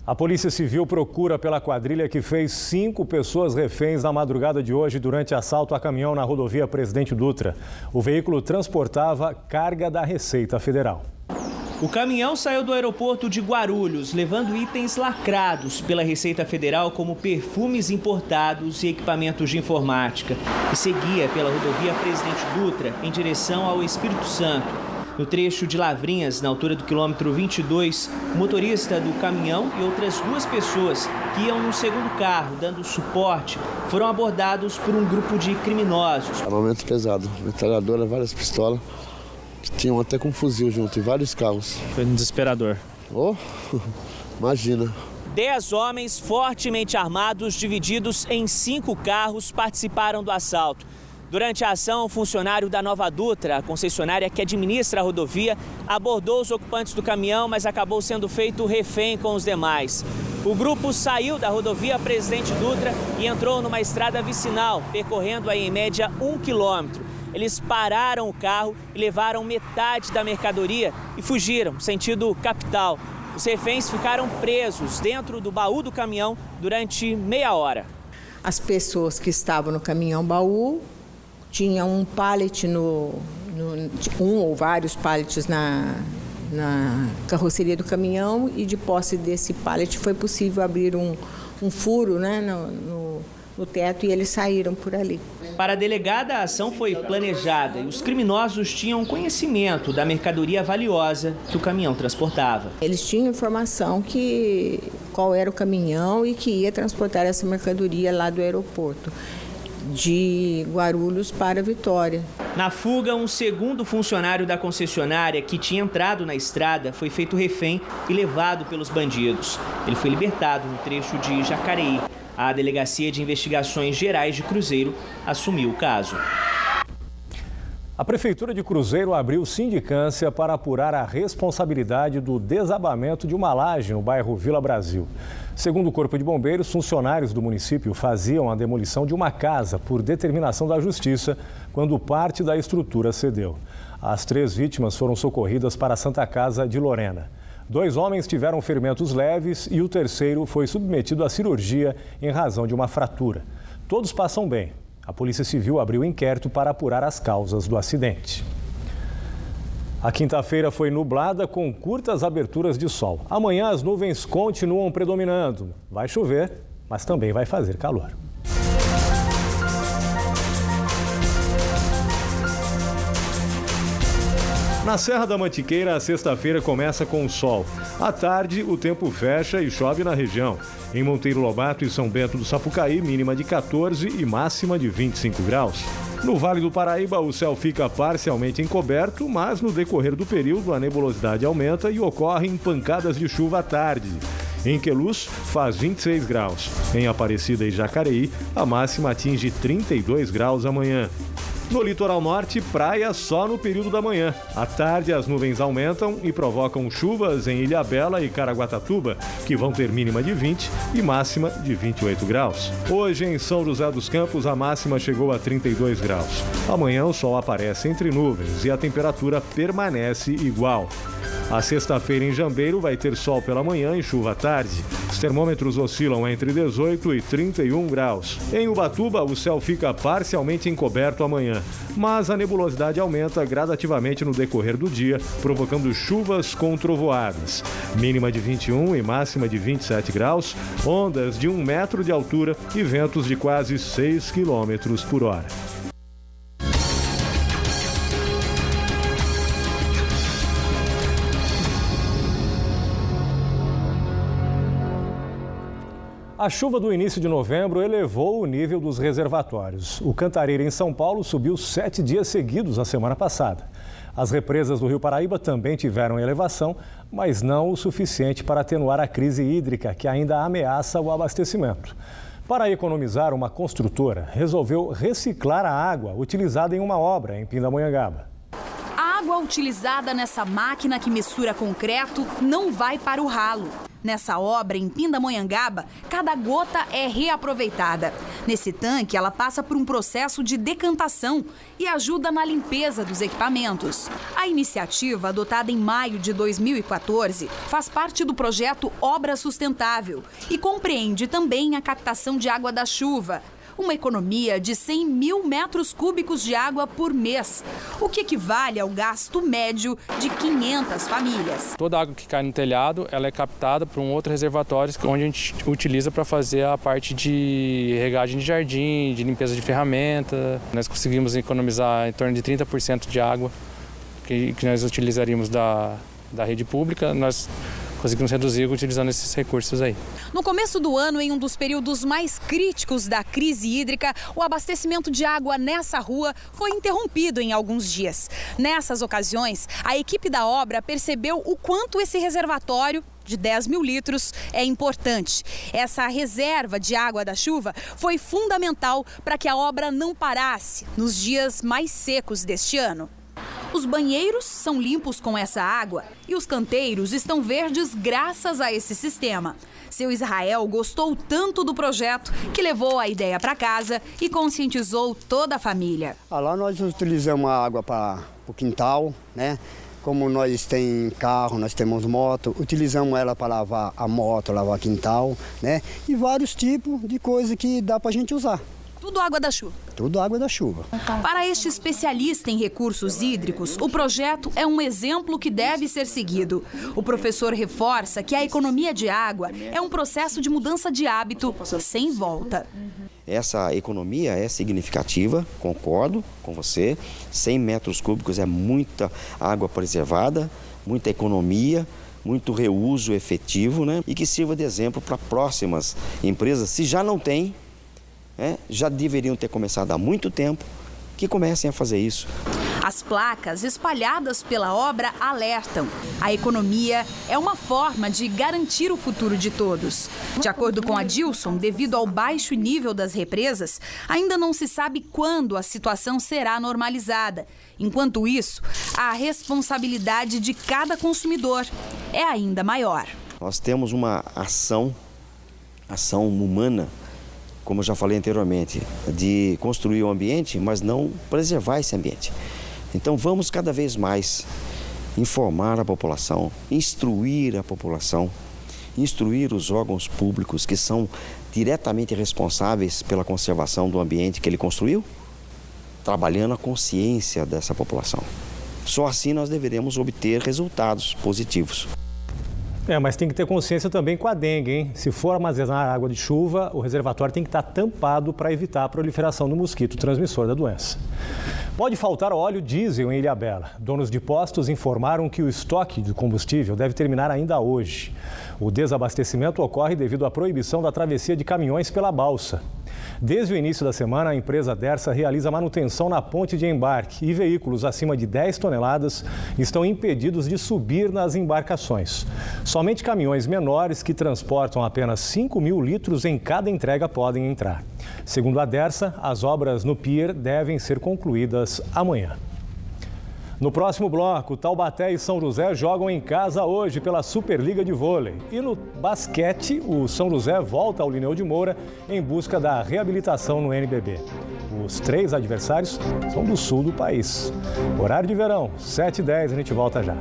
A Polícia Civil procura pela quadrilha que fez 5 pessoas reféns na madrugada de hoje durante assalto a caminhão na rodovia Presidente Dutra. O veículo transportava carga da Receita Federal. O caminhão saiu do aeroporto de Guarulhos, levando itens lacrados pela Receita Federal, como perfumes importados e equipamentos de informática, e seguia pela rodovia Presidente Dutra em direção ao Espírito Santo. No trecho de Lavrinhas, na altura do quilômetro 22, o motorista do caminhão e outras 2 pessoas que iam no segundo carro, dando suporte, foram abordados por um grupo de criminosos. Armamento pesado, metralhadora, várias pistolas, que tinham até com fuzil junto, e vários carros. Foi desesperador. Oh, imagina. 10 homens fortemente armados, divididos em 5 carros, participaram do assalto. Durante a ação, um funcionário da Nova Dutra, a concessionária que administra a rodovia, abordou os ocupantes do caminhão, mas acabou sendo feito refém com os demais. O grupo saiu da rodovia Presidente Dutra e entrou numa estrada vicinal, percorrendo aí em média 1 quilômetro. Eles pararam o carro e levaram metade da mercadoria e fugiram, sentido capital. Os reféns ficaram presos dentro do baú do caminhão durante meia hora. As pessoas que estavam no caminhão-baú tinham um pallet, um ou vários pallets na carroceria do caminhão, e de posse desse pallet foi possível abrir um furo, né, no teto, e eles saíram por ali. Para a delegada, a ação foi planejada e os criminosos tinham conhecimento da mercadoria valiosa que o caminhão transportava. Eles tinham informação qual era o caminhão e que ia transportar essa mercadoria lá do aeroporto de Guarulhos para Vitória. Na fuga, um segundo funcionário da concessionária que tinha entrado na estrada foi feito refém e levado pelos bandidos. Ele foi libertado no trecho de Jacareí. A Delegacia de Investigações Gerais de Cruzeiro assumiu o caso. A Prefeitura de Cruzeiro abriu sindicância para apurar a responsabilidade do desabamento de uma laje no bairro Vila Brasil. Segundo o Corpo de Bombeiros, funcionários do município faziam a demolição de uma casa por determinação da Justiça quando parte da estrutura cedeu. As 3 vítimas foram socorridas para a Santa Casa de Lorena. 2 homens tiveram ferimentos leves e o terceiro foi submetido à cirurgia em razão de uma fratura. Todos passam bem. A Polícia Civil abriu inquérito para apurar as causas do acidente. A quinta-feira foi nublada com curtas aberturas de sol. Amanhã as nuvens continuam predominando. Vai chover, mas também vai fazer calor. Na Serra da Mantiqueira, a sexta-feira começa com sol. À tarde, o tempo fecha e chove na região. Em Monteiro Lobato e São Bento do Sapucaí, mínima de 14 e máxima de 25 graus. No Vale do Paraíba, o céu fica parcialmente encoberto, mas no decorrer do período a nebulosidade aumenta e ocorrem pancadas de chuva à tarde. Em Queluz, faz 26 graus. Em Aparecida e Jacareí, a máxima atinge 32 graus amanhã. No litoral norte, praia só no período da manhã. À tarde, as nuvens aumentam e provocam chuvas em Ilhabela e Caraguatatuba, que vão ter mínima de 20 e máxima de 28 graus. Hoje, em São José dos Campos, a máxima chegou a 32 graus. Amanhã, o sol aparece entre nuvens e a temperatura permanece igual. A sexta-feira em Jambeiro vai ter sol pela manhã e chuva à tarde. Os termômetros oscilam entre 18 e 31 graus. Em Ubatuba, o céu fica parcialmente encoberto amanhã, mas a nebulosidade aumenta gradativamente no decorrer do dia, provocando chuvas com trovoadas. Mínima de 21 e máxima de 27 graus, ondas de 1 metro de altura e ventos de quase 6 quilômetros por hora. A chuva do início de novembro elevou o nível dos reservatórios. O Cantareira, em São Paulo, subiu 7 dias seguidos na semana passada. As represas do Rio Paraíba também tiveram elevação, mas não o suficiente para atenuar a crise hídrica que ainda ameaça o abastecimento. Para economizar, uma construtora resolveu reciclar a água utilizada em uma obra em Pindamonhangaba. A água utilizada nessa máquina que mistura concreto não vai para o ralo. Nessa obra, em Pindamonhangaba, cada gota é reaproveitada. Nesse tanque, ela passa por um processo de decantação e ajuda na limpeza dos equipamentos. A iniciativa, adotada em maio de 2014, faz parte do projeto Obra Sustentável e compreende também a captação de água da chuva. Uma economia de 100 mil metros cúbicos de água por mês, o que equivale ao gasto médio de 500 famílias. Toda a água que cai no telhado, ela é captada por um outro reservatório onde a gente utiliza para fazer a parte de regagem de jardim, de limpeza de ferramenta. Nós conseguimos economizar em torno de 30% de água que nós utilizaríamos da rede pública. Nós conseguimos reduzir utilizando esses recursos aí. No começo do ano, em um dos períodos mais críticos da crise hídrica, o abastecimento de água nessa rua foi interrompido em alguns dias. Nessas ocasiões, a equipe da obra percebeu o quanto esse reservatório de 10 mil litros é importante. Essa reserva de água da chuva foi fundamental para que a obra não parasse nos dias mais secos deste ano. Os banheiros são limpos com essa água e os canteiros estão verdes graças a esse sistema. Seu Israel gostou tanto do projeto que levou a ideia para casa e conscientizou toda a família. Lá nós utilizamos a água para o quintal, né? Como nós temos carro, nós temos moto, utilizamos ela para lavar a moto, lavar quintal, né? E vários tipos de coisa que dá para a gente usar. Tudo água da chuva. Tudo água da chuva. Para este especialista em recursos hídricos, o projeto é um exemplo que deve ser seguido. O professor reforça que a economia de água é um processo de mudança de hábito sem volta. Essa economia é significativa, concordo com você. 100 metros cúbicos é muita água preservada, muita economia, muito reuso efetivo, né? E que sirva de exemplo para próximas empresas, se já não tem. Já deveriam ter começado há muito tempo, que comecem a fazer isso. As placas espalhadas pela obra alertam. A economia é uma forma de garantir o futuro de todos. De acordo com Adilson, devido ao baixo nível das represas, ainda não se sabe quando a situação será normalizada. Enquanto isso, a responsabilidade de cada consumidor é ainda maior. Nós temos uma ação humana, como eu já falei anteriormente, de construir o ambiente, mas não preservar esse ambiente. Então vamos cada vez mais informar a população, instruir a população, instruir os órgãos públicos que são diretamente responsáveis pela conservação do ambiente que ele construiu, trabalhando a consciência dessa população. Só assim nós deveremos obter resultados positivos. Mas tem que ter consciência também com a dengue, hein? Se for armazenar água de chuva, o reservatório tem que estar tampado para evitar a proliferação do mosquito transmissor da doença. Pode faltar óleo diesel em Ilhabela. Donos de postos informaram que o estoque de combustível deve terminar ainda hoje. O desabastecimento ocorre devido à proibição da travessia de caminhões pela balsa. Desde o início da semana, a empresa Dersa realiza manutenção na ponte de embarque e veículos acima de 10 toneladas estão impedidos de subir nas embarcações. Somente caminhões menores que transportam apenas 5 mil litros em cada entrega podem entrar. Segundo a Dersa, as obras no pier devem ser concluídas amanhã. No próximo bloco, Taubaté e São José jogam em casa hoje pela Superliga de Vôlei. E no basquete, o São José volta ao Lineu de Moura em busca da reabilitação no NBB. Os 3 adversários são do sul do país. Horário de verão, 7h10, a gente volta já.